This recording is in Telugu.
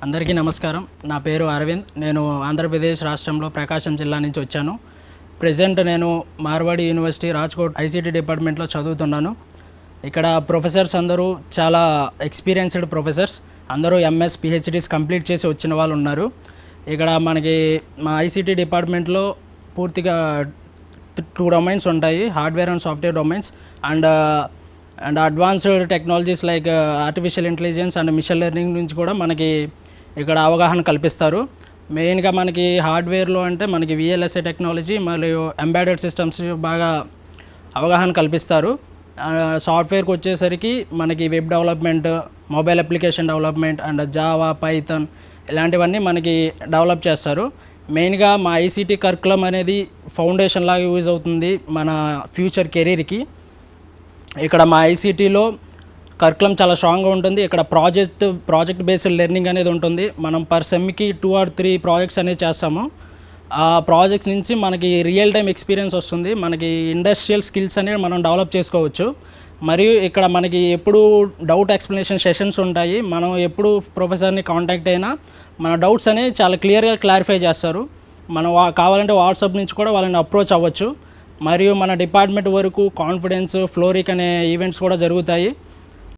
అందరికీ నమస్కారం. నా పేరు అరవింద్. నేను ఆంధ్రప్రదేశ్ రాష్ట్రంలో ప్రకాశం జిల్లా నుంచి వచ్చాను. ప్రెజెంట్ నేను మార్వాడి యూనివర్సిటీ రాజ్కోట్ ఐసీటీ డిపార్ట్మెంట్లో చదువుతున్నాను. ఇక్కడ ప్రొఫెసర్స్ అందరూ చాలా ఎక్స్పీరియన్స్డ్ ప్రొఫెసర్స్, అందరూ ఎంఎస్ పిహెచ్డీస్ కంప్లీట్ చేసి వచ్చిన వాళ్ళు ఉన్నారు. ఇక్కడ మనకి మా ఐసీటీ డిపార్ట్మెంట్లో పూర్తిగా 2 డొమైన్స్ ఉంటాయి, hardware and software domains and advanced technologies like artificial intelligence and machine learning నుంచి కూడా మనకి ఇక్కడ అవగాహన కల్పిస్తారు. మెయిన్గా మనకి హార్డ్వేర్లో అంటే మనకి విఎల్ఎస్ఏ టెక్నాలజీ మరియు ఎంబెడెడ్ సిస్టమ్స్ బాగా అవగాహన కల్పిస్తారు. సాఫ్ట్వేర్కి వచ్చేసరికి మనకి web development, mobile application development and Java, Python ఇలాంటివన్నీ మనకి డెవలప్ చేస్తారు. మెయిన్గా మా ఐసీటీ కరికులం అనేది ఫౌండేషన్ లాగా యూజ్ అవుతుంది మన ఫ్యూచర్ కెరీర్కి. ఇక్కడ మా ఐసీటీలో కరికులం చాలా స్ట్రాంగ్గా ఉంటుంది. ఇక్కడ ప్రాజెక్ట్ బేస్డ్ లెర్నింగ్ అనేది ఉంటుంది. మనం పర్ సెమ్కి 2 or 3 ప్రాజెక్ట్స్ అనేది చేస్తాము. ఆ ప్రాజెక్ట్స్ నుంచి మనకి రియల్ టైం ఎక్స్పీరియన్స్ వస్తుంది. మనకి ఇండస్ట్రియల్ స్కిల్స్ అనేది మనం డెవలప్ చేసుకోవచ్చు. మరియు ఇక్కడ మనకి ఎప్పుడు డౌట్ ఎక్స్ప్లెనేషన్ సెషన్స్ ఉంటాయి. మనం ఎప్పుడు ప్రొఫెసర్ని కాంటాక్ట్ అయినా మన డౌట్స్ అనేవి చాలా క్లియర్గా క్లారిఫై చేస్తారు. మనం కావాలంటే వాట్సాప్ నుంచి కూడా వాళ్ళని అప్రోచ్ అవ్వచ్చు. మరియు మన డిపార్ట్మెంట్ వరకు కాన్ఫిడెన్స్, ఫ్లోరిక్ అనే ఈవెంట్స్ కూడా జరుగుతాయి.